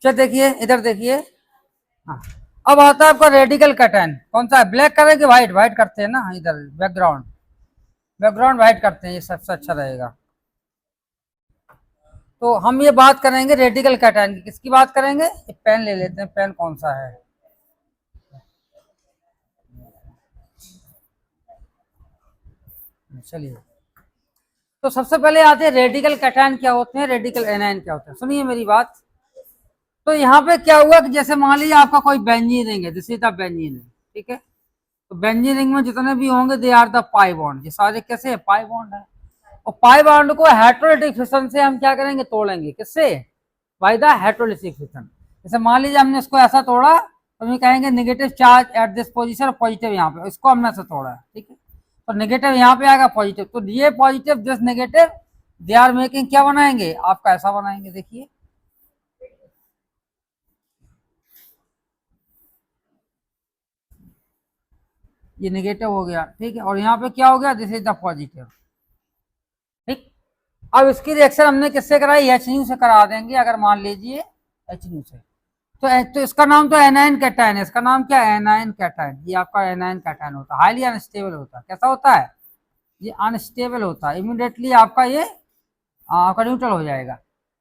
चलो देखिए इधर देखिए। हाँ, अब आता है आपका रेडिकल कैटायन। कौन सा है, ब्लैक करें कि व्हाइट? व्हाइट करते हैं ना, इधर बैकग्राउंड, बैकग्राउंड व्हाइट करते हैं, ये सबसे अच्छा रहेगा। तो हम ये बात करेंगे रेडिकल कैटायन की। किसकी बात करेंगे? एक पेन ले लेते हैं, पेन कौन सा है? चलिए, तो सबसे पहले आते हैं रेडिकल कैटायन क्या होते हैं, रेडिकल एनायन क्या होते हैं। सुनिए मेरी बात। तो यहाँ पे क्या हुआ कि जैसे मान लीजिए आपका कोई बेंजीन रिंग है, this is the benzene ring, ठीक है। तो बेंजीन रिंग में जितने भी होंगे they are the pi bond, ये सारे कैसे है, पाई बॉन्ड है। और पाई बॉन्ड को हेटेरोलिटिक फिशन से हम क्या करेंगे, तोड़ेंगे। किससे? By the heterolytic fission. जैसे मान लीजिए हमने इसको ऐसा तोड़ा, तो हम कहेंगे negative charge at this position और पॉजिटिव यहाँ पे, इसको हमने ऐसा तोड़ा है, ठीक है। तो नेगेटिव यहाँ पे आएगा, पॉजिटिव, तो ये positive this negative they are making क्या बनाएंगे, आपका ऐसा बनाएंगे। देखिए ये नेगेटिव हो गया, ठीक है, और यहाँ पे क्या हो गया, दिस इज द पॉजिटिव, ठीक। अब इसकी रिएक्शन हमने किससे कराई, HNU से करा देंगे, अगर मान लीजिए HNU से। तो इसका नाम तो एनायन कैटायन है। इसका नाम क्या है, एनायन कैटायन। ये आपका एनायन कैटायन होता है, हाईली अनस्टेबल होता है। कैसा होता है? ये अनस्टेबल होता है। इमीडिएटली आपका ये आपका न्यूट्रल हो जाएगा।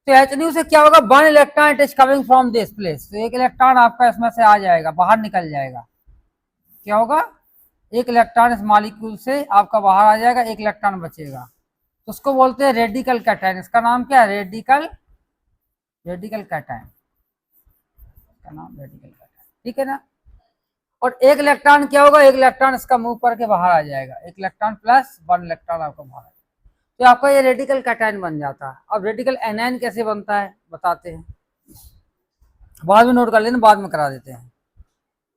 तो HNU से क्या होगा, one electron it is coming from this place, तो एक इलेक्ट्रॉन आपका इसमें से आ जाएगा, बाहर निकल जाएगा। क्या होगा, एक इलेक्ट्रॉन इस मॉलिक्यूल से आपका बाहर आ जाएगा, एक इलेक्ट्रॉन बचेगा। तो उसको बोलते हैं रेडिकल कैटायन। इसका नाम क्या है, रेडिकल, रेडिकल कैटायन का नाम, रेडिकल कैटायन, ठीक है ना। और एक इलेक्ट्रॉन क्या होगा, एक इलेक्ट्रॉन इसका मूव करके बाहर आ जाएगा, एक इलेक्ट्रॉन प्लस वन इलेक्ट्रॉन आपका बाहर आ जाएगा। तो आपका ये रेडिकल कैटायन बन जाता है। अब रेडिकल एनायन कैसे बनता है बताते हैं, बाद में नोट कर लेना, बाद में करा देते हैं।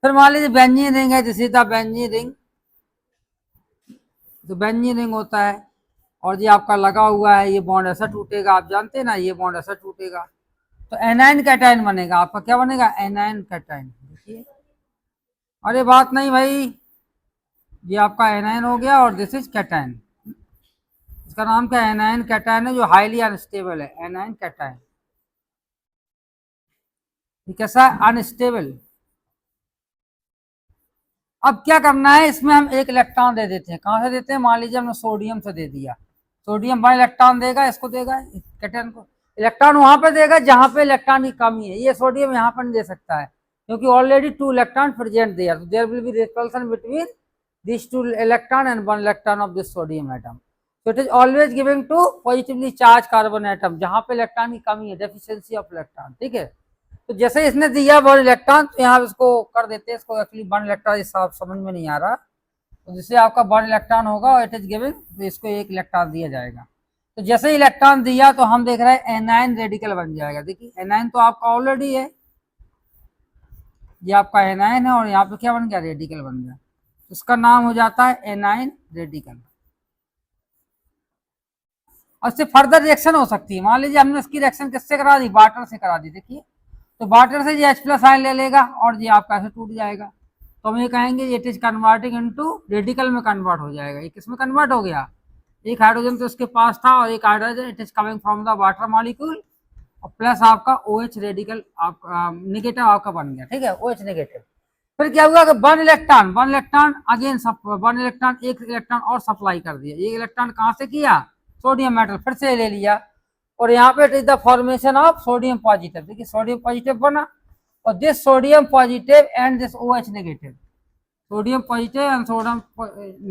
फिर मान लीजिए बेंजीन रिंग है, जैसे था बेंजीन रिंग, तो बेंजीन रिंग होता है, और ये आपका लगा हुआ है, ये बॉन्ड ऐसा टूटेगा, आप जानते हैं ना, ये बॉन्ड ऐसा टूटेगा, तो एनायन कैटायन बनेगा। आपका क्या बनेगा, एनायन कैटायन। देखिए, अरे बात नहीं भाई, ये आपका एनायन हो गया, और दिस इज कैटायन। इसका नाम क्या है, एनायन कैटायन है, जो हाईली अनस्टेबल है, एनायन कैटायन। ये कैसा है, अनस्टेबल। अब क्या करना है, इसमें हम एक इलेक्ट्रॉन दे देते हैं। कहां से देते हैं, मान लीजिए हमने सोडियम से दे दिया, सोडियम वन इलेक्ट्रॉन देगा, इसको देगा कैटायन को। इलेक्ट्रॉन वहां पे देगा जहां पे इलेक्ट्रॉन की कमी है। ये सोडियम यहाँ पर नहीं दे सकता है, क्योंकि already two electron present there, तो there will be repulsion between this two electron and one electron of this sodium atom. So it is always giving to positively charged carbon atom, जहां पे electron की कमी है, deficiency of electron, ठीक है। तो जैसे इसने दिया वन इलेक्ट्रॉन, तो यहाँ इसको कर देते हैं, इसको एक्चुअली वन इलेक्ट्रॉन समझ में नहीं आ रहा, तो जिससे आपका वन इलेक्ट्रॉन होगा और इट इज गिविंग, तो इसको एक इलेक्ट्रॉन दिया जाएगा। तो जैसे ही इलेक्ट्रॉन दिया, तो हम देख रहे हैं एनायन रेडिकल बन जाएगा। देखिए एनायन तो आपका ऑलरेडी है, ये आपका एनायन है, और यहाँ पे क्या बन गया, रेडिकल बन गया। इसका नाम हो जाता है एनायन रेडिकल। और इससे फर्दर रिएक्शन हो सकती है। मान लीजिए हमने इसकी रिएक्शन किससे करा दी, वाटर से करा दी। देखिए, तो वाटर से ये H+ आयन ले लेगा, और ये आपका ऐसे टूट जाएगा। तो हम ये कहेंगे it is converting into radical में कन्वर्ट हो जाएगा। ये किस में कन्वर्ट हो गया, एक हाइड्रोजन तो इसके पास था, और एक hydrogen it is coming from the water molecule, और प्लस आपका OH रेडिकल आपका निगेटिव आपका बन गया, ठीक है, OH नेगेटिव। फिर क्या हुआ कि one electron again one electron, एक इलेक्ट्रॉन और सप्लाई कर दिया। एक इलेक्ट्रॉन कहाँ से किया, सोडियम मेटल फिर से ले लिया, और यहाँ पे it is the formation of sodium positive. देखिए सोडियम पॉजिटिव बना, और this sodium positive and this OH negative, sodium positive and sodium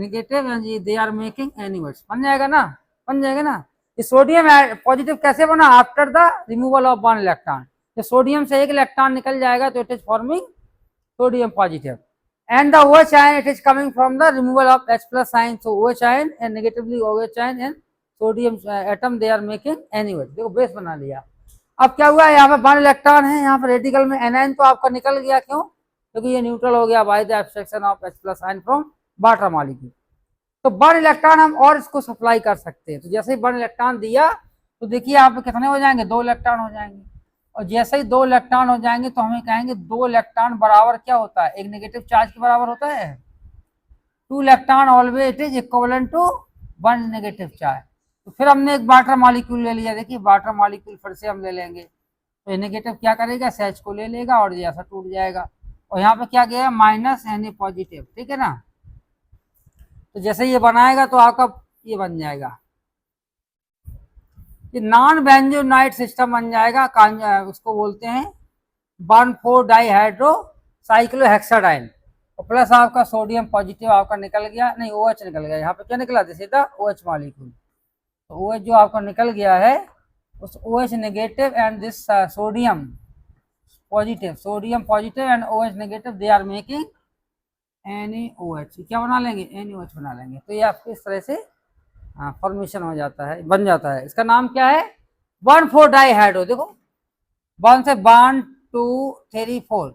negative, and they are making NaOH। बन जाएगा ना, बन जाएगा ना। ये सोडियम पॉजिटिव कैसे बना, after the removal of one electron. तो सोडियम से एक इलेक्ट्रॉन निकल जाएगा, तो it is forming sodium positive, and the OH ion it is coming from the removal of H+ ion, so OH ion and negatively OH ion and sodium atom they are making NaOH। देखो base बना लिया। अब क्या हुआ, यहाँ पे one electron है, यहाँ पे रेडिकल में एनायन तो आपका निकल गया, क्यों, क्योंकि ये न्यूट्रल हो गया by the abstraction of H+ ion from water molecule. तो वन इलेक्ट्रॉन हम और इसको सप्लाई कर सकते हैं। तो जैसे ही वन इलेक्ट्रॉन दिया, तो देखिए यहाँ पे कितने हो जाएंगे, दो इलेक्ट्रॉन हो जाएंगे, और जैसे ही दो इलेक्ट्रॉन हो जाएंगे, तो हमें कहेंगे दो इलेक्ट्रॉन बराबर क्या होता है, एक नेगेटिव चार्ज के बराबर होता है। Two electron always it is equivalent to one negative charge. तो फिर हमने एक वाटर मॉलिक्यूल ले लिया। देखिए वाटर मॉलिक्यूल फिर से हम ले लेंगे, तो ये नेगेटिव क्या करेगा, SH को ले लेगा और ये ऐसा टूट जाएगा। और यहाँ पे क्या गया, माइनस Na पॉजिटिव, ठीक है ना। तो जैसे ये बनाएगा तो आपका ये बन जाएगा, ये नॉन बेंजोनाइट सिस्टम बन जाएगा। उसको बोलते हैं 1,4 डाइहाइड्रो साइक्लोहेक्साडाइन। और प्लस आपका सोडियम पॉजिटिव आपका निकल गया, नहीं OH निकल गया, यहाँ पे क्या निकला, सीधा OH मॉलिक्यूल। तो OH जो आपका निकल गया है, उस OH negative and this sodium positive and OH negative, they are making NaOH। क्या बना लेंगे, NaOH बना लेंगे। तो ये आपको इस तरह से फॉर्मेशन हो जाता है, बन जाता है। इसका नाम क्या है, 1,4 डाइहाइड्रो। देखो 1 से 1 2 3 4,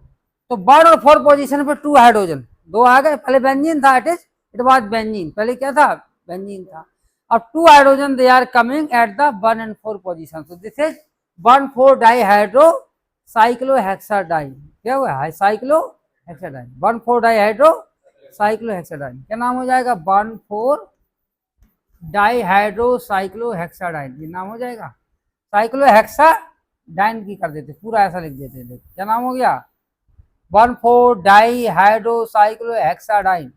तो 1 और 4 पोजीशन पे 2 हाइड्रोजन, 2 आ गए। पहले बेंजीन था, इट वाज बेंजीन, पहले क्या था, बेंजीन था। अब 2 hydrogen they are coming at the 1 and 4 position, so this is 1,4 dihydro cyclohexadiene. क्या हुआ है, साइक्लोहेक्साडाइन, 1,4 डाइहाइड्रो साइक्लोहेक्साडाइन। क्या नाम हो जाएगा, 1,4 डाइहाइड्रो साइक्लोहेक्साडाइन, ये नाम हो जाएगा। साइक्लोहेक्साडाइन की कर देते, पूरा ऐसा लिख देते, देख क्या नाम हो गया, 1,4 डाइहाइड्रो साइक्लोहेक्साडाइन।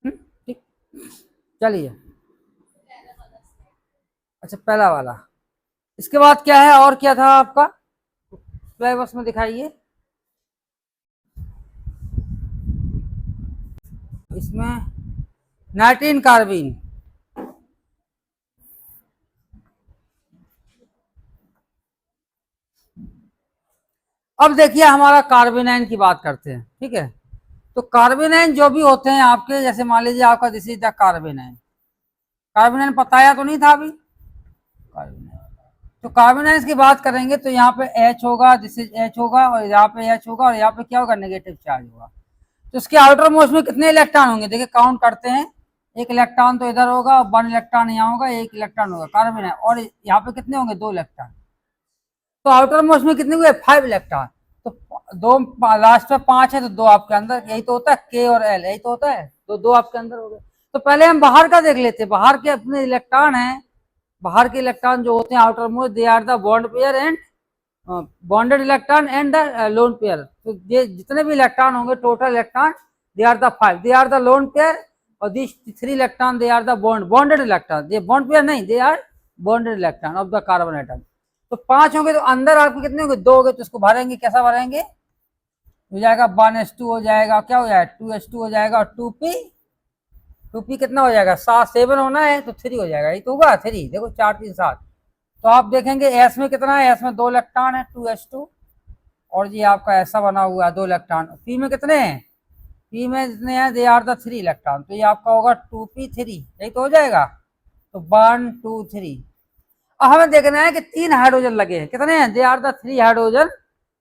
ठीक, चलिए। अच्छा, पहला वाला। इसके बाद क्या है, और क्या था आपका सिलेबस में, दिखाइए। इसमें नाइट्रीन कार्बिन, अब देखिए हमारा कार्बेनाइन की बात करते हैं, ठीक है। तो कार्बेनाइन जो भी होते हैं आपके, जैसे मान लीजिए आपका दिस इज द कार्बेनाइन, कार्बेनाइन बताया तो नहीं था अभी, कार्बेनाइन। तो कार्बोनाइज की बात करेंगे तो यहाँ पे H होगा, दिस इज H होगा, और यहाँ पे H होगा, और यहाँ पे क्या होगा, नेगेटिव चार्ज होगा। तो इसके आउटर मोस्ट में कितने इलेक्ट्रॉन होंगे, देखिए काउंट करते हैं। एक इलेक्ट्रॉन तो इधर होगा, 1 इलेक्ट्रॉन यहाँ होगा, 1 इलेक्ट्रॉन होगा कार्बन है, और यहाँ पे कितने होंगे, 2 इलेक्ट्रॉन। तो आउटर मोस्ट में कितने हुए, 5 इलेक्ट्रॉन। तो 2 लास्ट में 5 है, तो 2 आपके अंदर, यही तो होता है K और L, यही तो होता है। तो 2 आपके अंदर हो गए। तो पहले हम बाहर का देख लेते हैं, बाहर के अपने इलेक्ट्रॉन है, बाहर के इलेक्ट्रॉन जो होते हैं outer most, they are the bond pair and bonded electron and the lone pair. तो ये जितने भी इलेक्ट्रॉन होंगे, total electron, they are the 5, they are the lone pair, और this 3 electron they are the bonded electron. ये bond pair नहीं, they are bonded electron of the carbon atom. तो 5 होंगे, तो अंदर आपके कितने होंगे, 2 होंगे। तो इसको भरेंगे, कैसा भरेंगे, हो जाएगा 1s2 हो जाएगा, क्या हो जाएगा 2s2 हो जाएगा, और 2p कितना हो जाएगा, 7 होना है तो 3 हो जाएगा, ये तो होगा 3। देखो 4 3 7। तो आप देखेंगे S में कितना है, S में 2 इलेक्ट्रॉन है, 2s2, और ये आपका ऐसा बना हुआ है 2 इलेक्ट्रॉन। P में कितने हैं, P में जितने हैं, दे आर द 3 इलेक्ट्रॉन। तो ये आपका होगा 2p3, यही तो हो जाएगा। तो 1 2 3। अब हमें देखना है कि 3 हाइड्रोजन लगे हैं, कितने हैं, they are the 3 hydrogen,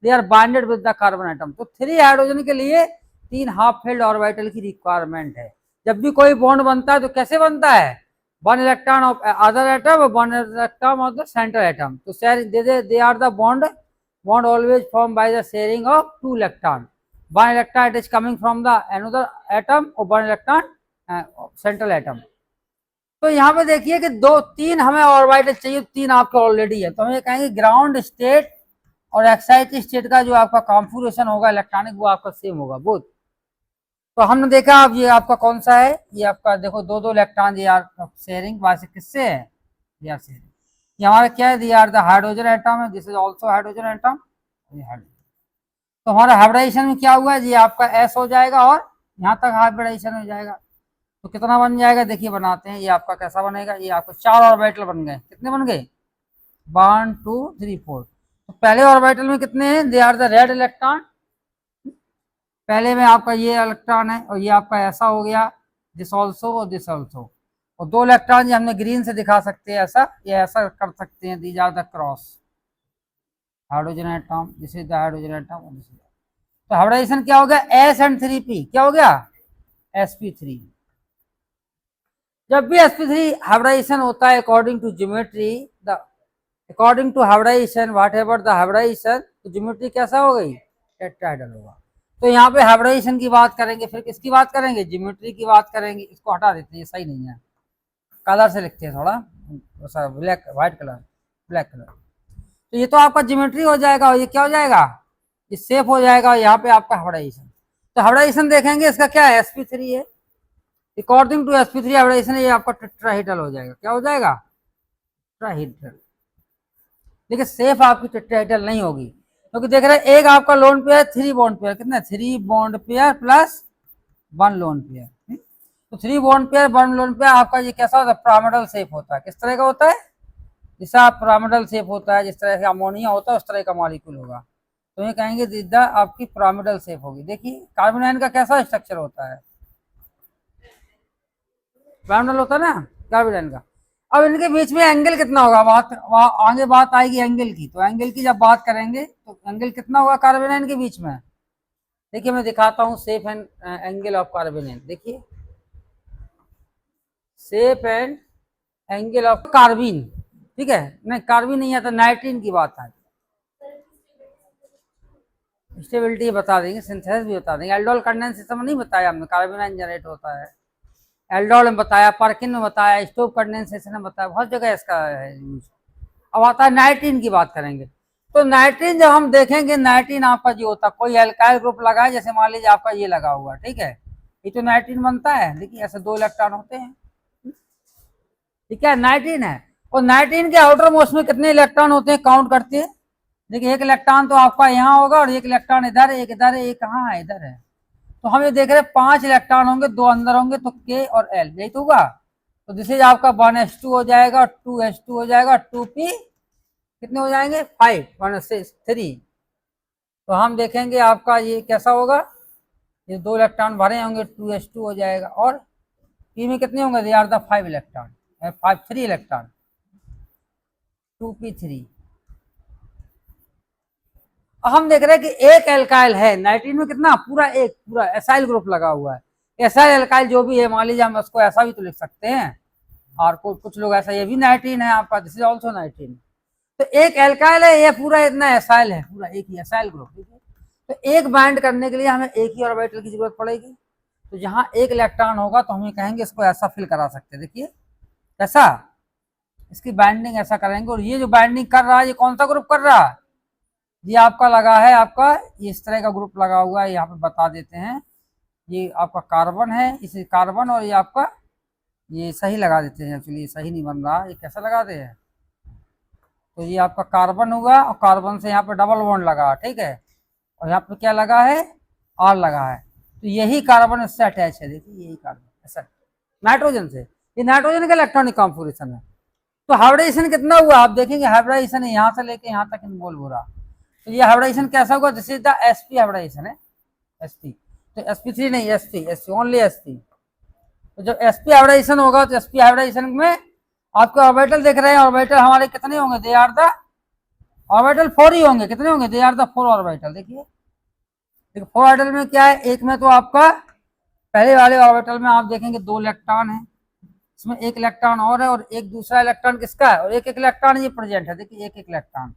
they are bonded with the carbon atom. तो 3 हाइड्रोजन के लिए 3 हाफ फिल्ड ऑर्बिटल की रिक्वायरमेंट है। जब भी कोई बॉन्ड बनता है तो कैसे बनता है, 1 इलेक्ट्रॉन ऑफ अदर एटम और 1 electron of the central atom. तो they are the bond always form by the sharing of 2 electron. 1 electron it is coming from the another atom और 1 इलेक्ट्रॉन सेंट्रल एटम। तो यहाँ पे देखिए कि 3 हमें orbital चाहिए, 3 आपके ऑलरेडी है। तो हम ये कहेंगे ग्राउंड स्टेट और एक्साइटेड स्टेट का जो आपका कॉन्फ़िगरेशन होगा इलेक्ट्रॉनिक, वो आपका सेम होगा बोथ। तो हमने देखा, अब ये आपका कौन सा है, ये आपका देखो 2 इलेक्ट्रॉन, ये आर शेयरिंग वासे किससे है, ये आर शेयरिंग। ये हमारा क्या है, ये आर द हाइड्रोजन एटम है, this is also hydrogen atom, ये हाइड्रोजन। तो हमारा हाइब्रिडाइजेशन में क्या हुआ है, ये आपका S हो जाएगा, और यहाँ तक हाइब्रिडाइजेशन हो जाएगा। तो कितना बन जाएगा, देखिए बनाते हैं, ये आपका कैसा बनेगा, ये आपको 4 ऑर्बिटल बन गए। कितने बन गए, 1 2 3 4। तो पहले ऑर्बिटल में कितने हैं, they are the red electron, पहले में आपका ये इलेक्ट्रॉन है, और ये आपका ऐसा हो गया, दिस ऑल्सो और दिस ऑल्सो। और 2 इलेक्ट्रॉन ये हमने ग्रीन से दिखा सकते हैं, ऐसा ये ऐसा कर सकते हैं, these are the cross hydrogen atom, this is the hydrogen atom. तो हाइब्रिडाइजेशन क्या हो गया, S and 3p, क्या हो गया, sp3। जब भी sp3 हाइब्रिडाइजेशन होता है according to geometry, according to hybridization whatever the hybridization, तो ज्योमेट्री कैसा हो गई, टेट्राहेड्रल होगा। तो यहाँ पे हाइब्रिडाइजेशन की बात करेंगे, फिर किसकी बात करेंगे, ज्योमेट्री की बात करेंगे। इसको हटा देते हैं, सही नहीं है, कलर से लिखते हैं थोड़ा, black white colour, black colour. तो ये तो आपका ज्योमेट्री हो जाएगा, और ये क्या हो जाएगा, ये शेप हो जाएगा, और यहाँ पे आपका हाइब्रिडाइजेशन। तो हाइब्रिडाइजेशन देखेंगे, इसका क्या है, sp3 है। अकॉर्डिंग टू sp3 हाइब्रिडाइजेशन ये आपका टेट्राहेड्रल हो जाएगा। क्या हो जाएगा, टेट्राहेड्रल। देखिए शेप आपकी टेट्राहेड्रल नहीं होगी, क्योंकि देख रहे हैं एक आपका लोन पेयर 3 बॉन्ड पेयर, कितना 3 bond pair plus 1 loan pair. तो 3 बॉन्ड पेयर 1 लोन पेयर आपका ये कैसा होता है, पिरामिडल शेप होता है। किस तरह का होता है, जैसा पिरामिडल शेप होता है, जिस तरह से अमोनिया होता है उस तरह का मॉलिक्यूल होगा। तो ये कहेंगे जिद्दा आपकी पिरामिडल शेप होगी। देखिए कार्बन आयन का कैसा स्ट्रक्चर होता है, पिरामिडल होता है ना कार्बन आयन का। अब इनके बीच में एंगल कितना होगा, वहां आगे बात आएगी एंगल की। तो एंगल की जब बात करेंगे तो एंगल कितना होगा कार्बन आयन के बीच में। देखिए मैं दिखाता हूँ shape and angle of carbon ion. देखिए शेप एंड एंगल ऑफ कार्बिन, ठीक है, नहीं कार्बिन नहीं आता, नाइट्रीन की बात है। स्टेबिलिटी बता देंगे, सिंथेसिस भी बता देंगे। एल्डोल कंडेंसेशन में नहीं बताया हमने, कार्बन आयन जनरेट होता है। एल्डोल में बताया, पर्किन में बताया, स्टोव कंडेंसेशन में बताया, बहुत जगह इसका है यूज। अब आता है नाइट्रीन की बात करेंगे। तो नाइट्रीन जब हम देखेंगे, नाइट्रीन आपका जो होता है, कोई एल्काइल ग्रुप लगा है, जैसे मान लीजिए आपका ये लगा हुआ, ठीक है, ये तो नाइट्रीन बनता है। देखिए ऐसे 2 इलेक्ट्रॉन होते हैं, ठीक है, नाइट्रीन है। और नाइट्रीन के आउटर मोस्ट में कितने इलेक्ट्रॉन होते हैं, काउंट करते हैं। देखिए एक इलेक्ट्रॉन तो आपका यहाँ होगा, और एक इलेक्ट्रॉन इधर है, एक इधर है, एक कहाँ है, इधर है। तो हम ये देख रहे हैं 5 इलेक्ट्रॉन होंगे, 2 अंदर होंगे, तो K और L यही तो होगा। तो दिस इज आपका 1s2 हो जाएगा, 2s2 हो जाएगा, 2p कितने हो जाएंगे 5, 1 से 3। तो हम देखेंगे आपका ये कैसा होगा, ये 2 इलेक्ट्रॉन भरे होंगे, 2s2 हो जाएगा, और p में कितने होंगे, they are the 5 electron, 3 electron, 2p3। हम देख रहे हैं कि एक एल्काइल है नाइट्रीन में, कितना पूरा एसाइल ग्रुप लगा हुआ है। एसाइल एल्काइल जो भी है, मान लीजिए हम उसको ऐसा भी तो लिख सकते हैं, और कुछ लोग ऐसा, ये भी नाइट्रीन है आपका, दिस इज ऑल्सो नाइट्रीन। तो एक एल्काइल है, ये पूरा इतना एसाइल है, पूरा एक ही एसाइल ग्रुप, ठीक है। तो एक बाइंड करने के लिए हमें एक ही ऑर्बिटल की जरूरत पड़ेगी। तो जहाँ एक इलेक्ट्रॉन होगा तो हम ये कहेंगे इसको ऐसा फिल करा सकते हैं। देखिए ऐसा, इसकी बाइंडिंग ऐसा करेंगे। और ये जो बाइंडिंग कर रहा है, ये कौन सा ग्रुप कर रहा है, ये आपका लगा है, आपका इस तरह का ग्रुप लगा हुआ है, यहाँ पे बता देते हैं। ये आपका कार्बन है, इसे कार्बन, और ये आपका ये सही लगा देते हैं, एक्चुअली ये सही नहीं बन रहा, ये कैसा लगाते हैं। तो ये आपका कार्बन हुआ, और कार्बन से यहाँ पे डबल बॉन्ड लगा, ठीक है, और यहाँ पे क्या लगा है, R लगा है। तो यही कार्बन इससे अटैच है, देखिए यही कार्बन ऐसा नाइट्रोजन से, ये नाइट्रोजन का इलेक्ट्रॉनिक कॉन्फिगरेशन है। तो हाइब्रिडाइजेशन कितना हुआ, आप देखेंगे हाइब्रिडाइजेशन यहाँ से लेके यहाँ तक इन्वॉल्व हो रहा। तो ये हाइब्रिडाइजेशन कैसा होगा, this is the sp hybridization है, sp। तो sp3 नहीं, sp ओनली sp। तो जब sp हाइब्रिडाइजेशन होगा, तो sp हाइब्रिडाइजेशन में आपके ऑर्बिटल देख रहे हैं, ऑर्बिटल हमारे कितने होंगे, दे आर द ऑर्बिटल 4 ही होंगे, कितने होंगे, दे आर द 4 ऑर्बिटल। देखिए 4 ऑर्बिटल में क्या है, एक में तो आपका पहले वाले ऑर्बिटल में आप देखेंगे 2 इलेक्ट्रॉन है, इसमें एक इलेक्ट्रॉन और है, और एक दूसरा इलेक्ट्रॉन किसका है, और एक इलेक्ट्रॉन ये प्रेजेंट है। देखिए एक इलेक्ट्रॉन,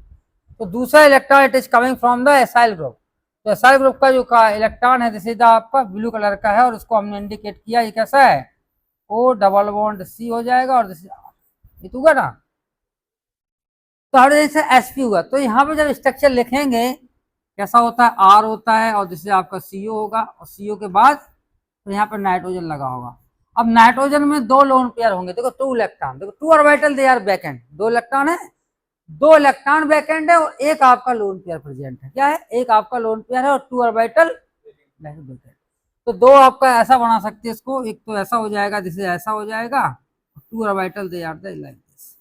तो दूसरा electron it is coming from the acyl group. तो एसाइल ग्रुप का जो इलेक्ट्रॉन है, सीधा आपका ब्लू कलर का है, और उसको हमने इंडिकेट किया, ये कैसा है, O डबल बॉन्ड C हो जाएगा, और ये तो हुआ ना। तो हर जैसे sp हुआ। तो यहाँ पे जब स्ट्रक्चर लिखेंगे कैसा होता है, R होता है, और जैसे आपका CO होगा, और CO के बाद तो यहाँ पे नाइट्रोजन लगा होगा। अब नाइट्रोजन में 2 लोन पेयर होंगे, देखो 2 इलेक्ट्रॉन, देखो 2 orbital they are backend, 2 electron है, 2 इलेक्ट्रॉन बैकेंड है, और एक आपका लोन पेयर प्रेजेंट है। क्या है, एक आपका लोन पेयर है, और 2 ऑर्बिटल बैकेंड। तो 2 आपका ऐसा बना सकते हैं इसको, एक तो ऐसा हो जाएगा, जैसे ऐसा हो जाएगा, 2 orbital they are the like this.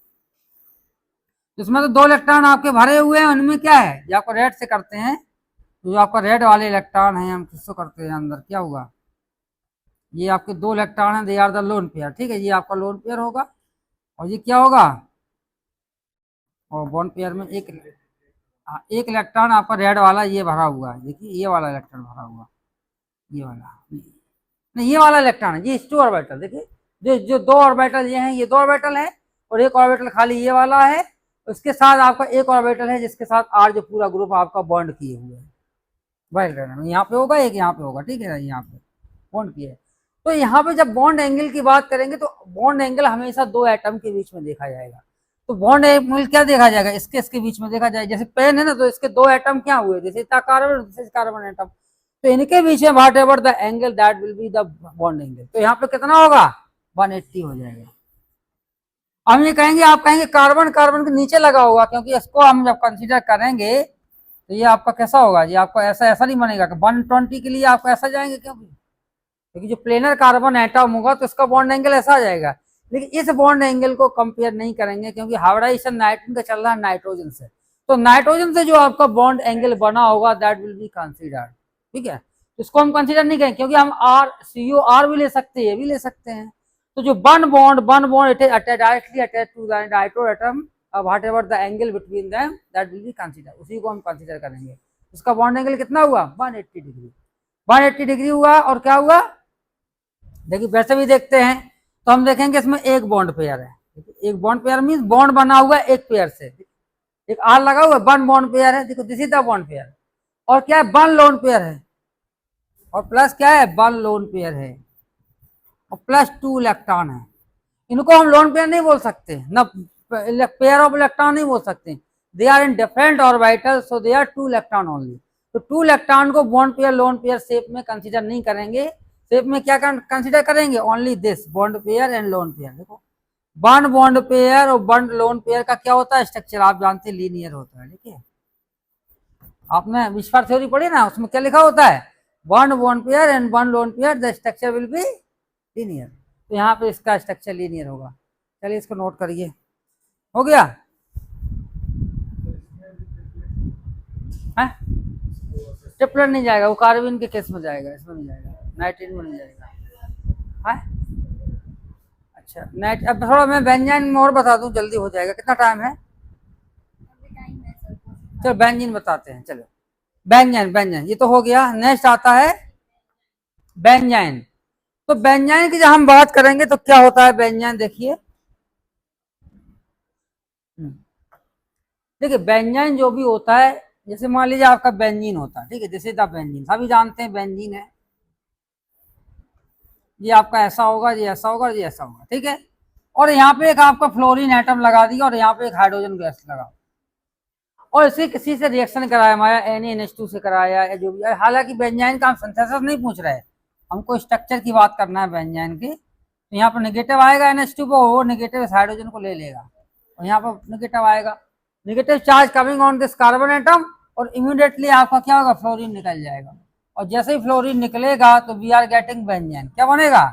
इसमें तो 2 इलेक्ट्रॉन आपके भरे हुए हैं, उनमें क्या है, जो आपको रेड से करते हैं, जो आपका रेड वाले इलेक्ट्रॉन है, हम किसको करते हैं अंदर, क्या होगा, ये आपके 2 इलेक्ट्रॉन है, they are the lone pair, ठीक है, ये आपका लोन पेयर होगा। और ये क्या होगा, और बॉन्ड पेयर में एक इलेक्ट्रॉन आपका रेड वाला ये भरा हुआ है। देखिए ये वाला इलेक्ट्रॉन भरा हुआ, ये वाला नहीं, ये वाला इलेक्ट्रॉन है, ये 2 ऑर्बिटल। देखिए जो 2 ऑर्बिटल ये हैं, ये 2 ऑर्बिटल है, और एक ऑर्बिटल खाली ये वाला है। उसके साथ आपका एक ऑर्बिटल है, जिसके साथ R जो पूरा ग्रुप आपका बॉन्ड किए हुए है, यहाँ पे होगा, एक यहाँ पे होगा, ठीक है, यहाँ पे बॉन्ड किए। तो यहाँ पे जब बॉन्ड एंगल की बात करेंगे, तो बॉन्ड एंगल हमेशा 2 एटम के बीच में देखा जाएगा। तो बॉन्ड एंगल क्या देखा जाएगा, इसके इसके बीच में देखा जाएगा। जैसे पेन है ना, तो इसके दो एटम क्या हुए, जैसे कार्बन, कार्बन एटम, तो इनके बीच में what ever the angle that will be the bond angle, तो यहाँ पे कितना होगा 180 हो जाएगा। हम ये कहेंगे, आप कहेंगे कार्बन कार्बन के नीचे लगा होगा, क्योंकि इसको हम जब कंसीडर करेंगे तो ये आपका कैसा होगा, ये आपका ऐसा ऐसा नहीं बनेगा कि 120 के लिए आपको ऐसा जाएंगे, क्योंकि जो प्लेनर कार्बन एटम होगा तो इसका बॉन्ड एंगल ऐसा आ जाएगा। लेकिन इस बॉन्ड एंगल को कंपेयर नहीं करेंगे, क्योंकि हाइब्रिडाइजेशन नाइट्रोजन का चल रहा है नाइट्रोजन से, तो नाइट्रोजन से जो आपका बॉन्ड एंगल बना होगा दैट विल बी कंसीडर्ड, ठीक है। इसको हम कंसीडर नहीं करेंगे, क्योंकि हम आर CO आर भी ले सकते हैं, ये भी ले सकते हैं। तो जो one bond it is directly attached to the nitro atom, whatever the angle between them that will be consider, उसी को हम कंसीडर करेंगे। उसका बॉन्ड एंगल कितना हुआ 180 डिग्री, 180 डिग्री हुआ। और क्या हुआ, देखिए वैसे भी देखते हैं तो हम देखेंगे इसमें एक बॉन्ड पेयर है, एक बॉन्ड पेयर मीन बॉन्ड बना हुआ है एक पेयर से, एक आर लगा हुआ है, वन बॉन्ड पेयर है, देखो this is the bond pair. और क्या है, वन लोन पेयर है, और प्लस क्या है, वन लोन पेयर है, और प्लस 2 इलेक्ट्रॉन है। इनको हम लोन पेयर नहीं बोल सकते ना, पेयर ऑफ इलेक्ट्रॉन नहीं बोल सकते, they are in different orbital, so they are 2 electron only. तो 2 इलेक्ट्रॉन को bond pair lone pair shape में कंसीडर नहीं करेंगे, शेप में क्या कंसीडर करेंगे, only this bond pair and lone pair. देखो वन बॉन्ड पेयर और वन लोन पेयर का क्या होता है स्ट्रक्चर, आप जानते हैं लीनियर होता है, ठीक है। आपने विस्फार थ्योरी पढ़ी ना, उसमें क्या लिखा होता है, one bond pair and one lone pair the structure will be linear. तो यहाँ पे इसका स्ट्रक्चर लीनियर होगा। चलिए इसको नोट करिए, हो गया है, ट्रिपलेट नहीं जाएगा, वो कार्बन के केस में जाएगा, इसमें नहीं जाएगा, नाइट्रोजन में नहीं जाएगा है। अच्छा नाइट, अब थोड़ा मैं बेंजीन में और बता दूं, जल्दी हो जाएगा, कितना टाइम है, चलो बेंजीन बताते हैं। चलो बेंजीन ये तो हो गया। नेक्स्ट आता है बेंजीन। तो बेंजीन की जब हम बात करेंगे तो क्या होता है बेंजीन, देखिए देखिए बेंजीन जो भी होता है, जैसे मान लीजिए आपका बेंजीन होता है, ठीक है, जैसे द बेंजीन सभी जानते हैं बेंजीन है, ये आपका ऐसा होगा, ये ऐसा होगा, ये ऐसा होगा, ठीक है। और यहाँ पे एक आपका फ्लोरीन एटम लगा दिया और यहाँ पे एक हाइड्रोजन गैस लगा, और इसे किसी से रिएक्शन कराया, हमारा NaNH2 से कराया या जो भी। हालांकि बेंजीन का हम सिंथेसिस नहीं पूछ रहे हैं, हमको स्ट्रक्चर की बात करना है बेंजीन की। तो यहाँ पर नेगेटिव आएगा NH2 को, वो नेगेटिव हाइड्रोजन को ले लेगा, और यहाँ पर नेगेटिव आएगा, negative charge coming on this carbon atom, और इमीडिएटली आपका क्या होगा, फ्लोरीन निकल जाएगा। और जैसे ही फ्लोरीन निकलेगा तो वी आर गेटिंग बेंजीन, क्या बनेगा,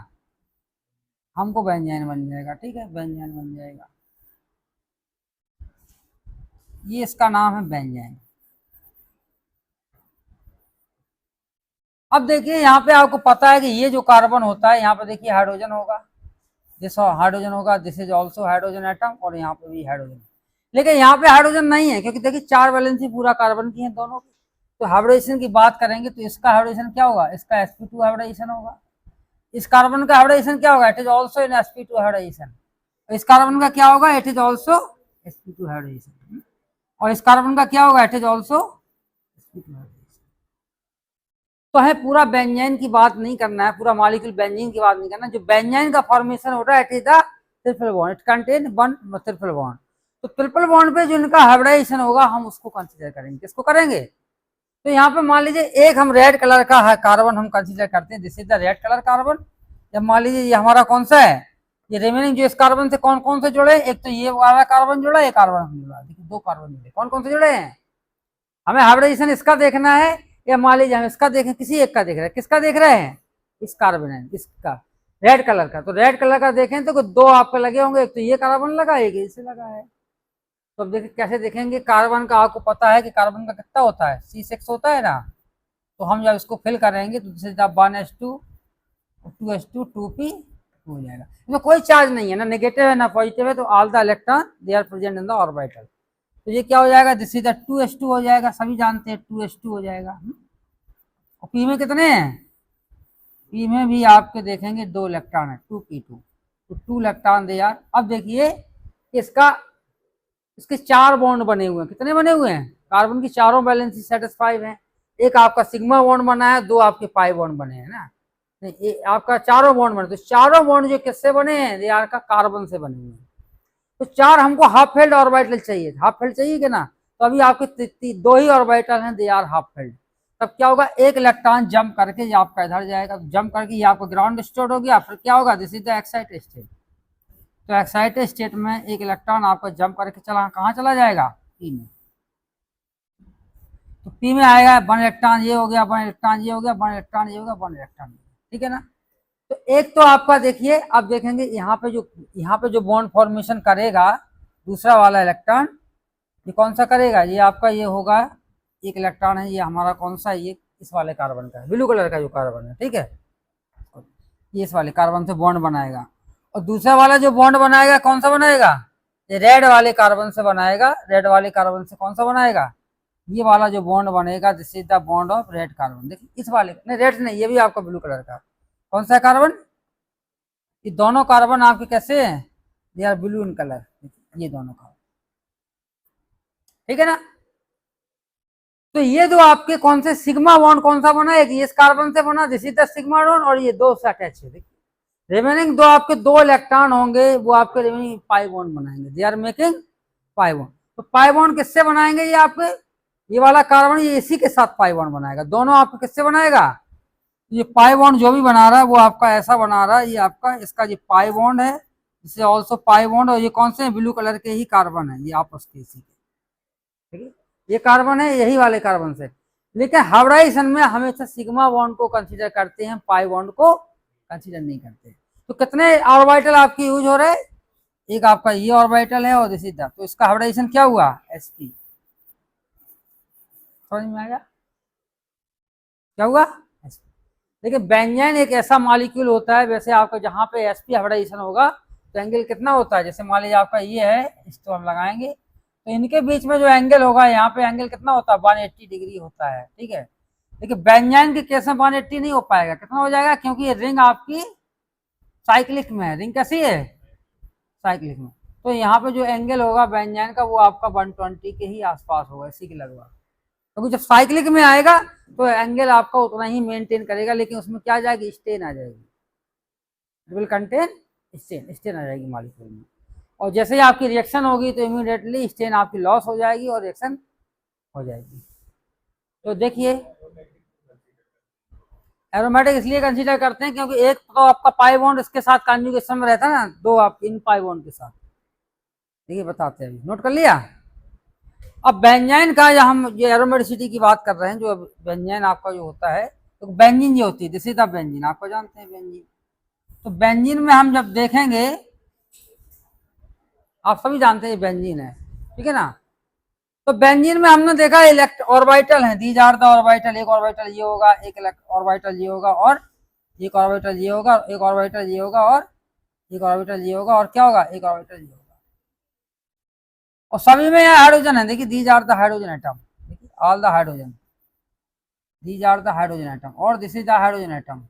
हमको बेंजीन बन जाएगा, ठीक है, बेंजीन बन जाएगा, ये इसका नाम है बेंजीन। अब देखिए यहाँ पे आपको पता है कि ये जो कार्बन होता है, यहाँ पे देखिए हाइड्रोजन होगा, दिस हाइड्रोजन होगा, this is also hydrogen atom, और यहाँ पे भी हाइड्रोजन। लेकिन यहाँ पे हाइड्रोजन नहीं है, क्योंकि देखिए 4 वैलेंसी पूरा कार्बन की है दोनों की। तो हाइब्रिडाइजेशन की बात करेंगे तो इसका हाइब्रिडाइजेशन क्या होगा, इसका sp2 हाइब्रिडाइजेशन होगा। इस कार्बन का हाइब्रिडाइजेशन क्या होगा, it is also in sp2 hybridization. इस कार्बन का क्या होगा, it is also sp2 hybridisation. और इस कार्बन का क्या होगा, it is also sp2 hybridisation. तो है पूरा बेंजीन की बात नहीं करना है, पूरा मॉलिक्यूल बेंजीन की बात नहीं करना। जो बेंजीन का फॉर्मेशन हो रहा है it is the triple bond, it contain one triple bond. तो ट्रिपल बॉन्ड पे जो इनका हाइब्रिडाइजेशन होगा हम उसको कंसीडर करेंगे, किसको करेंगे। तो यहाँ पे मान लीजिए एक हम रेड कलर का है कार्बन हम कंसीडर करते हैं, this is the red colour carbon. जब मान लीजिए ये हमारा कौन सा है, ये रिमेनिंग जो इस कार्बन से कौन कौन से जुड़े, एक तो ये वाला कार्बन जुड़ा, एक कार्बन जुड़ा, देखिए 2 कार्बन जुड़े, कौन कौन से जुड़े हैं। हमें हाइब्रिडाइजेशन इसका देखना है, या मान लीजिए हम इसका देखें, किसी एक का देख रहे हैं, किसका देख रहे हैं, इस कार्बन इसका रेड कलर का। तो रेड कलर का देखें तो 2 आपके लगे होंगे, एक तो ये कार्बन लगा, एक इसे लगा है। तो अब देखिए कैसे देखेंगे, कार्बन का आपको पता है कि कार्बन का कितना होता है, C6 होता है ना। तो हम जब इसको फिल करेंगे तो जैसे 1s2 2s2 2p हो जाएगा। इसमें कोई चार्ज नहीं है, ना नेगेटिव है ना पॉजिटिव है, तो all the electron they are present in the orbital. तो ये क्या हो जाएगा, दिस इज द 2s2 हो जाएगा, सभी जानते हैं 2s2 हो जाएगा। और पी में कितने हैं, पी में भी आपके देखेंगे 2 इलेक्ट्रॉन है, 2p2, तो 2 इलेक्ट्रॉन दे यार। अब देखिए इसके 4 बॉन्ड बने हुए हैं, कितने बने हुए हैं, कार्बन की चारों वैलेंसी सेटिस्फाइड है। एक आपका सिग्मा बॉन्ड बना है, 2 आपके पाई बॉन्ड बने हैं ना, आपका चारों बॉन्ड बने। तो चारों बॉन्ड जो किससे बने हैं, दे आर का कार्बन से बने हुए हैं। तो 4 हमको हाफ फेल्ड ऑर्बिटल चाहिए, हाफ फेल्ड चाहिए कि ना, तो अभी आपके 2 ही ऑर्बिटल हैं, दे आर हाफ फेल्ड। तब क्या होगा, एक इलेक्ट्रॉन जंप करके ये आपका इधर जाएगा, जंप करके ये आपका ग्राउंड स्टेट हो गया, फिर क्या होगा, this is the excited state. तो एक्साइटेड स्टेट में एक इलेक्ट्रॉन आपका जंप करके चला कहाँ चला जाएगा, पी में। तो पी में आएगा, 1 इलेक्ट्रॉन ये हो गया, 1 इलेक्ट्रॉन ये हो गया, 1 इलेक्ट्रॉन ये हो गया, 1 इलेक्ट्रॉन, ठीक है ना। तो एक तो आपका देखिए, अब देखेंगे यहाँ पे जो बॉन्ड फॉर्मेशन करेगा दूसरा वाला इलेक्ट्रॉन, ये कौन सा करेगा, ये आपका ये होगा, एक इलेक्ट्रॉन है ये हमारा कौन सा है, ये इस वाले कार्बन का है, ब्लू कलर का जो कार्बन है, ठीक है, ये इस वाले कार्बन से बॉन्ड बनाएगा। और दूसरा वाला जो बॉन्ड बनाएगा कौन सा बनाएगा, ये रेड वाले कार्बन से बनाएगा, रेड वाले कार्बन से कौन सा बनाएगा, ये वाला जो बॉन्ड बनेगा, this is the bond of red carbon. देखिए इस वाले नहीं, रेड नहीं, ये भी आपका ब्लू कलर का, कौन सा कार्बन, ये दोनों कार्बन आपके कैसे हैं, they are blue in colour, ये दोनों कार्बन, ठीक है ना। तो ये जो आपके कौन से सिग्मा बॉन्ड कौन सा बना है, ये इस कार्बन से बना, this is the sigma bond, और ये 2 से अटैच है। देखिए रिमेनिंग 2 आपके 2 इलेक्ट्रॉन होंगे, वो आपके रिमेनिंग पाई बॉन्ड बनाएंगे, they are making pi bond. तो पाई बॉन्ड किससे बनाएंगे, ये आपके ये वाला कार्बन ये इसी के साथ पाई बॉन्ड बनाएगा, दोनों आपको किससे बनाएगा, ये पाई बॉन्ड जो भी बना रहा है वो आपका ऐसा बना रहा है, ये आपका इसका ये पाई बॉन्ड है, इसे ऑल्सो पाई बॉन्ड, और ये कौन से ब्लू कलर के ही कार्बन है, ये आपस के इसी के, ठीक है, ये कार्बन है यही वाले कार्बन से। लेकिन हाइब्रिडाइजेशन में हमेशा सिग्मा बॉन्ड को कंसीडर करते हैं, पाई बॉन्ड को कंसीडर नहीं करते। तो कितने ऑर्बिटल आपकी यूज हो रहे हैं, एक आपका ये ऑर्बिटल है और दिस इज द, तो इसका हाइब्रिडाइजेशन क्या हुआ, sp, समझ में आया क्या हुआ, sp। देखिए बेंजीन एक ऐसा मॉलिक्यूल होता है, वैसे आपका जहाँ पे sp हाइब्रिडाइजेशन होगा तो एंगल कितना होता है, जैसे मान लीजिए आपका ये है, इसको हम लगाएंगे, तो इनके बीच में जो एंगल होगा यहाँ पे एंगल कितना होता है, 180 डिग्री होता है, ठीक है। देखिए बेंजीन के केस में 180 नहीं हो पाएगा, कितना हो जाएगा, क्योंकि ये रिंग आपकी साइक्लिक में है, रिंग कैसी है, साइक्लिक में, तो यहाँ पे जो एंगल होगा बेंजीन का वो आपका 120 के ही आसपास होगा, इसी के लगभग, क्योंकि जब साइक्लिक में आएगा तो एंगल आपका उतना ही मेंटेन करेगा, लेकिन उसमें क्या आ जाएगी, स्टेन आ जाएगी, it will contain strain, strain आ जाएगी मॉलिक्यूल में, और जैसे ही आपकी रिएक्शन होगी तो इमीडिएटली स्टेन आपकी लॉस हो जाएगी और रिएक्शन हो जाएगी। तो देखिए एरोमेटिक इसलिए कंसीडर करते हैं क्योंकि एक तो आपका पाई बॉन्ड इसके साथ कॉन्जुगेशन में रहता है ना, 2 आपके इन पाई बॉन्ड के साथ, देखिए बताते हैं, अभी नोट कर लिया। अब बेंजीन का जब हम ये एरोमेटिसिटी की बात कर रहे हैं, जो बेंजीन आपका जो होता है, तो बेंजीन जो होती है, दिस इज द बेंजीन, आपको जानते हैं बेंजीन। तो बेंजीन में हम जब देखेंगे, आप सभी जानते हैं बेंजीन है, ठीक है ना। तो बेंजीन में हमने देखा ऑर्बिटल है, दीज आर द ऑर्बिटल, एक ऑर्बिटल ये होगा, एक ऑर्बिटल ये होगा, और एक ऑर्बिटल ये होगा, एक ऑर्बिटल ये होगा, और एक ऑर्बिटल ये होगा, और क्या होगा, एक ऑर्बिटल ये होगा, और सभी में यहाँ हाइड्रोजन है। देखिए these are the hydrogen atom, देखिए all the hydrogen, these are the hydrogen atom, और this is the hydrogen atom,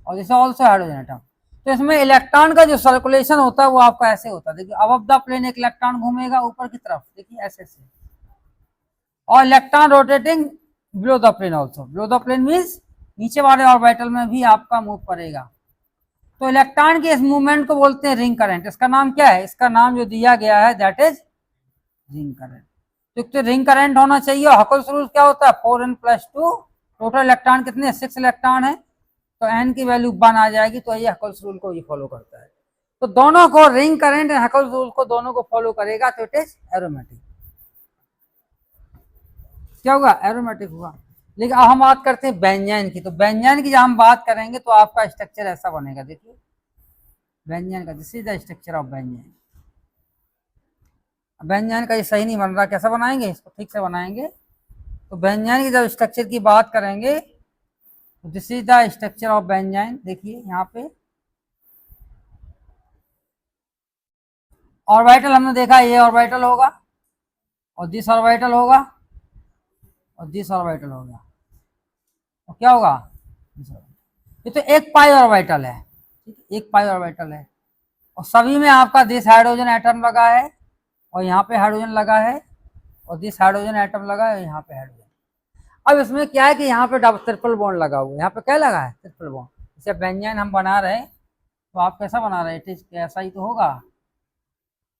और दिस ऑल्सो हाइड्रोजन एटम। तो इसमें इलेक्ट्रॉन का जो सर्कुलेशन होता है वो आपका ऐसे होता है, देखिए अबव द प्लेन एक इलेक्ट्रॉन घूमेगा ऊपर की तरफ, देखिए ऐसे से, और electron rotating below the plane also, below the plane means नीचे वाले ऑर्बिटल में भी आपका मूव करेगा। तो इलेक्ट्रॉन के इस मूवमेंट को बोलते हैं रिंग करंट। इसका नाम क्या है, इसका नाम जो दिया गया है दैट इज रिंग करंट। तो रिंग करंट होना चाहिए। और हकल्स रूल क्या होता है, 4n+2, टोटल इलेक्ट्रॉन कितने, 6 इलेक्ट्रॉन है, तो n की वैल्यू 1 आ जाएगी, तो ये हकल्स रूल को ये फॉलो करता है। तो दोनों को ring current and Huckel's rule को दोनों को फॉलो करेगा, तो इट इज एरोमेटिक। क्या होगा, एरोमेटिक हुआ। लेकिन अब हम बात करते हैं बेंजीन की। तो बेंजीन की जब हम बात करेंगे तो आपका स्ट्रक्चर ऐसा बनेगा, देखिए बेंजीन का, this is the structure of benzene. Benzene का ये सही नहीं बन रहा, कैसा बनाएंगे इसको, ठीक से बनाएंगे। तो बेंजीन की जब स्ट्रक्चर की बात करेंगे तो this is the structure of benzene. देखिए यहाँ पे ऑर्बिटल हमने देखा, ये ऑर्बिटल होगा, और दिस ऑर्बिटल होगा, और दिस ऑर्बिटल होगा, तो क्या होगा, ये तो एक पाई ऑर्बिटल है, एक पाई ऑर्बिटल है, और सभी में आपका दिस हाइड्रोजन एटम लगा है, और यहाँ पे हाइड्रोजन लगा है, और दिस हाइड्रोजन एटम लगा है, यहाँ पे हाइड्रोजन। अब इसमें क्या है कि यहाँ पे ट्रिपल बॉन्ड लगा हुआ है, यहाँ पे क्या लगा है, ट्रिपल बॉन्ड। जैसे बेंजीन हम बना रहे हैं तो आप कैसा बना रहे हैं, ऐसा ही तो होगा,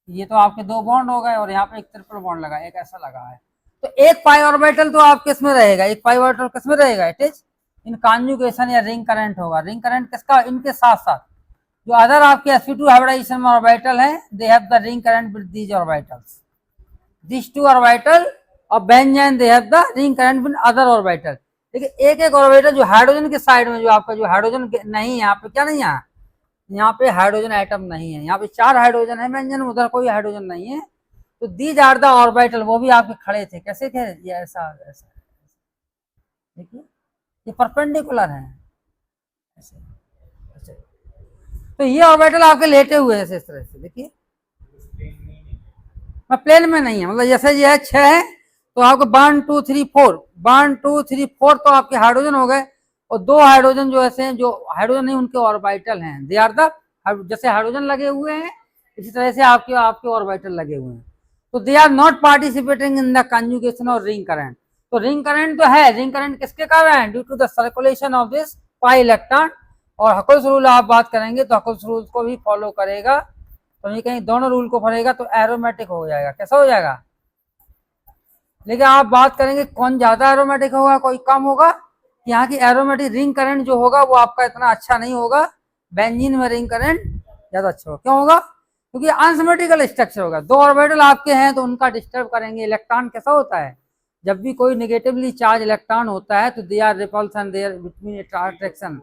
ये तो आपके दो बॉन्ड हो गए और यहाँ पे एक ट्रिपल बॉन्ड लगा, एक ऐसा लगा है। तो एक पाई ऑर्बिटल तो आप किस में रहेगा, एक पाई ऑर्बिटल किस में रहेगा, इट इज इन कॉन्जुगेशन या रिंग करंट होगा। रिंग करंट किसका, इनके साथ साथ जो अदर आपके sp2 हाइब्रिडाइजेशन में ऑर्बिटल है, they have the ring current with these orbitals, this two orbital और benzene they have the ring current with other orbital. देखिए एक एक ऑर्बिटल जो हाइड्रोजन के साइड में, जो आपका जो हाइड्रोजन नहीं है यहाँ पे, क्या नहीं है यहाँ पे हाइड्रोजन एटम नहीं है, यहाँ पे 4 हाइड्रोजन है बेंजीन, उधर कोई हाइड्रोजन नहीं है। तो दीज आर द ऑर्बिटल, वो भी आपके खड़े थे, कैसे थे, ये ऐसा ऐसा, देखिए ये परपेंडिकुलर है ऐसे। तो ये ऑर्बिटल आपके लेटे हुए हैं इस तरह से, देखिए प्लेन में नहीं है, मतलब जैसे ये है 6 है तो आपको 1 2 3 4 1 2 3 4 तो आपके हाइड्रोजन हो गए, और 2 हाइड्रोजन जो ऐसे हैं, जो हाइड्रोजन नहीं उनके ऑर्बिटल हैं, दे आर द, जैसे हाइड्रोजन लगे हुए हैं इसी तरह से आपके आपके ऑर्बिटल लगे हुए हैं। तो they are not participating in the conjugation और रिंग करंट। तो रिंग करंट तो है, रिंग करंट किसके कारण है, due to the circulation of this pi electron. और हकल्स रूल आप बात करेंगे तो हकल्स रूल को भी फॉलो करेगा, तो ये कहीं दोनों रूल को पढ़ेगा तो एरोमेटिक हो जाएगा, कैसा हो जाएगा। लेकिन आप बात करेंगे कौन ज्यादा एरोमेटिक होगा, कोई कम होगा, यहाँ की एरोमेटिक रिंग करंट जो होगा वो आपका इतना अच्छा नहीं होगा, बेंजीन में रिंग करंट ज्यादा अच्छा होगा। क्यों होगा, क्योंकि अनसिमेट्रिकल स्ट्रक्चर होगा, 2 ऑर्बिटल आपके हैं तो उनका डिस्टर्ब करेंगे। इलेक्ट्रॉन कैसा होता है, जब भी कोई नेगेटिवली चार्ज इलेक्ट्रॉन होता है तो they are repulsion there between attraction,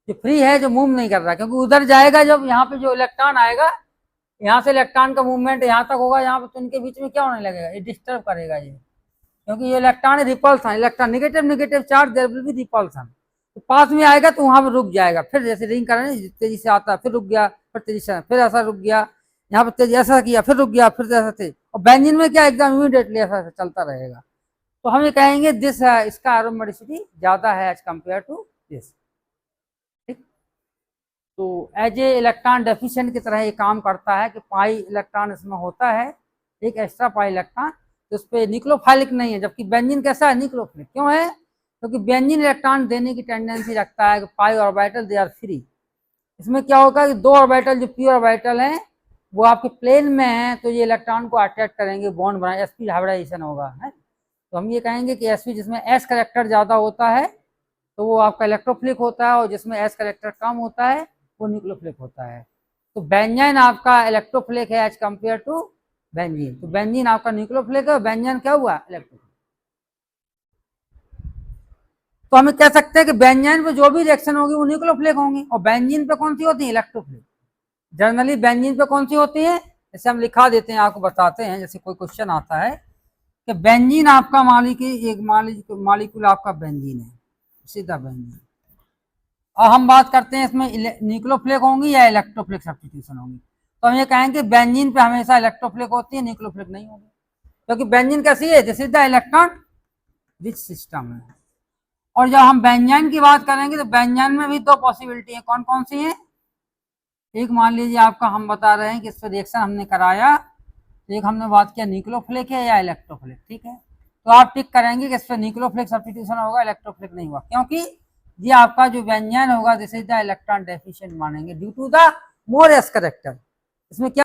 जो फ्री है, जो मूव नहीं कर रहा, क्योंकि उधर जाएगा जब यहाँ पे जो इलेक्ट्रॉन आएगा, यहाँ से इलेक्ट्रॉन का मूवमेंट यहाँ तक होगा, यहाँ पे तो इनके बीच में क्या होने लगेगा, ये डिस्टर्ब करेगा ये, क्योंकि ये electron repulsion, electron negative negative charge there will be repulsion, तो पास में आएगा तो वहां पर रुक जाएगा, फिर जैसे रिंग करंट तेजी से आता है फिर रुक गया, फिर तेजी से फिर ऐसा रुक गया, यहाँ पर तेजी ऐसा किया फिर रुक गया, फिर ऐसा थे। और बेंजीन में क्या एकदम इमीडिएटली ऐसा चलता रहेगा। तो हम ये कहेंगे दिस इसका एरोमेटिसिटी ज्यादा है एज कम्पेयर टू दिस। तो एज ए इलेक्ट्रॉन डेफिशिएंट की तरह ये काम करता है कि पाई इलेक्ट्रॉन इसमें होता है, एक एक्स्ट्रा पाई इलेक्ट्रॉन, तो उस पर निक्लोफाइलिक नहीं है, जबकि बेंजीन कैसा है, निक्लोफिलिक। क्यों है, क्योंकि बेंजीन इलेक्ट्रॉन देने की टेंडेंसी रखता है कि पाई ऑर्बिटल दे आर फ्री। इसमें क्या होगा कि 2 ऑर्बिटल जो पी ऑर्बिटल हैं वो आपके प्लेन में हैं, तो ये इलेक्ट्रॉन को अट्रैक्ट करेंगे, बॉन्ड बनाए, sp हाइब्रिडाइजेशन होगा है। तो हम ये कहेंगे कि sp जिसमें s करेक्टर ज़्यादा होता है तो वो आपका इलेक्ट्रोफिलिक होता है, और जिसमें s करेक्टर कम होता है वो न्यूक्लियोफिलिक होता है। तो बेंजीन आपका इलेक्ट्रोफिलिक है एज कम्पेयर टू बेंजीन, तो बेंजीन आपका न्यूक्लियोफिलिक है, बेंजीन क्या हुआ, इलेक्ट्रोफिलिक। तो हम कह सकते हैं कि बेंजीन पे जो भी रिएक्शन होगी वो न्यूक्लियोफिलिक होंगी, और बेंजीन पे कौन सी होती है, इलेक्ट्रोफिलिक। जनरली बेंजीन पे कौन सी होती है, जैसे हम लिखा देते हैं, आपको बताते हैं, जैसे कोई क्वेश्चन आता है कि बेंजीन आपका मालिक्यूल आपका बेंजीन है, सीधा बेंजीन। और हम बात करते हैं इसमें न्यूक्लियोफिलिक होंगी या इलेक्ट्रोफिलिक सब्स्टिट्यूशन होंगी, तो हम ये कहेंगे बेंजीन पे हमेशा इलेक्ट्रोफिलिक होती है, न्यूक्लियोफिलिक नहीं होगी, क्योंकि बेंजीन कैसी है, this is the electron rich system है। और जब हम बेंजीन की बात करेंगे तो बेंजीन में भी 2 पॉसिबिलिटी है, कौन कौन सी है। एक मान लीजिए आपका हम बता रहे हैं कि इस पर रिएक्शन हमने कराया, एक हमने बात किया न्यूक्लियोफिलिक है या इलेक्ट्रोफिलिक, ठीक है, तो आप टिक करेंगे कि इस पर न्यूक्लियोफिलिक सब्स्टिट्यूशन होगा, इलेक्ट्रोफिलिक नहीं हुआ, क्योंकि ये आपका जो बेंजीन होगा this is the electron deficient मानेंगे due to the more S character. इसमें क्या